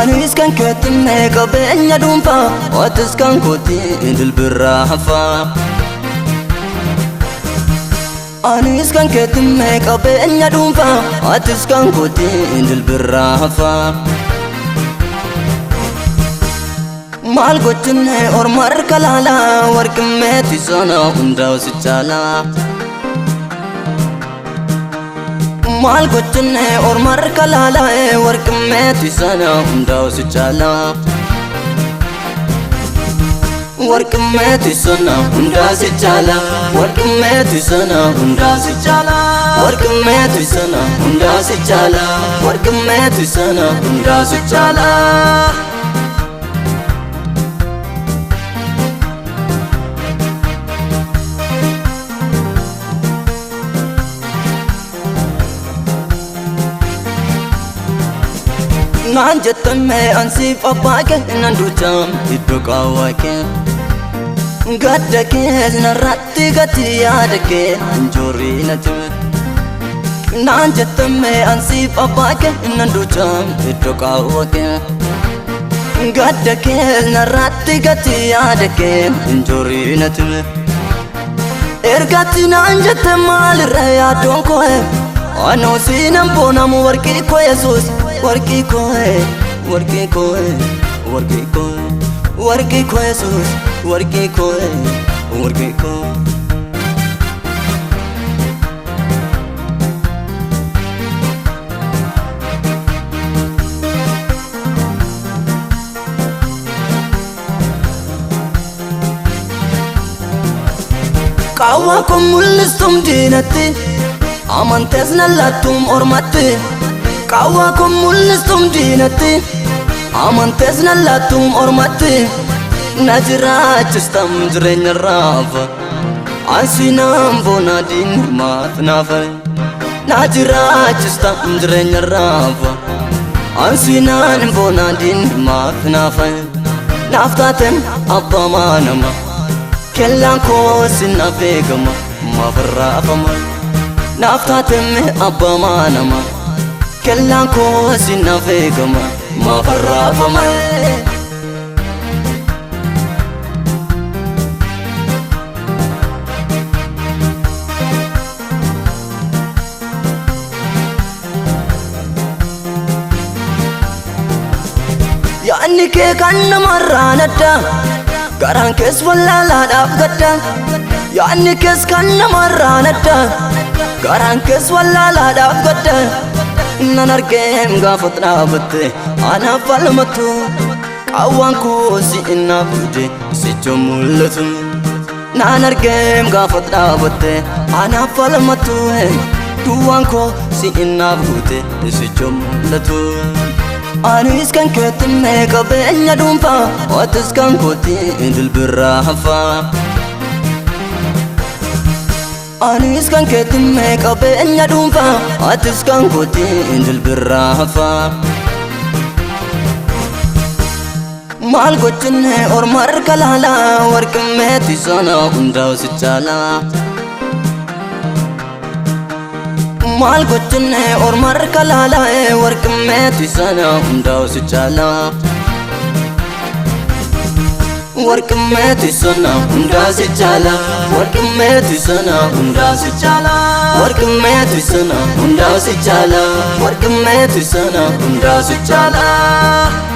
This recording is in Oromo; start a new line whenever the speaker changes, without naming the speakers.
Anis kan keetinne qabeenya dhuunfaa Otis kan kootii dilbirraa hafaa Anis kan keetinne qabeenya dhuunfaa Otis kan kootii dilbirraa hafaa Maal gochunne orma harka laalaa warqimmeetti sana hundaa si caalaa Maal gochunne orma harka laalaa warqimmeetti sana hundaa si caalaa Warqimmeetti sana hundaa si caalaa Warqimmeetti sana hundaa si caalaa Warqimmeetti sana hundaa si caalaa Warqimmeetti sana hundaa si caalaa Naan jettame ansiif abbaa kee nan duucham iddoo qaawwaa kee Gadda kees narratti gati yaada kee injoorii natti Naan jettame ansiif abbaa kee nan duucham iddoo qaawwaa kee Gadda kees narratti gati yaada kee injoorii natti Ergatti naan jette maalirra yaadoon koo Anoo siinan boonamu warqii koo Yesuus Warqii koo warqii koo warqii koo warqii koo Yesuus warqii koo warqii koo Qaawwaa koo mul'istum diinatti Amantees na laattum ormatti Qaawwaa koo mul'istum diinatti Amantees na laattum ormatti Na jiraachistam jireenya raafa Ansi naan boona diin maaf naafa Na jiraachistam jireenya raafa Ansi naan boona diin maaf naafa Naaf taatem abbaa maanama Kellaan koo sinnaaf eegama maaf raafama Naaf taatem abbaa maanama Kellaan koo sinnaaf eegama maaf raafama Yaanni kee kan namarraa nadda Garaan kees wallaalaadhaaf gadda Yaanni kees kan namarraa nadda Garaan kees wallaalaadhaaf gadda Nan argeem gaafa dhaabatte anaaf falmatu Qaawwaan koo si innaaf fuute sicha mul'atu Nan argeem gaafa dhaabatte anaaf falmatu Duwwaan koo si innaaf fuute sicha mul'atu Anis kan keetinne qabeenya dhuunfaa Otis kan kootii dilbirraa hafaa Anis kan keetinne qabeenya dhuunfaa Otis kan kootii dilbirraa hafaa Maal gochunne orma harka laalaa warqimmeetti sana hundaa si caalaa Maal gochunne orma harka laalaa warqimmeetti sana hundaa si caalaa Warqimmeetti sana hundaa si caalaa Warqimmeetti sana hundaa si caalaa Warqimmeetti sana hundaa si caalaa Warqimmeetti sana hundaa si caalaa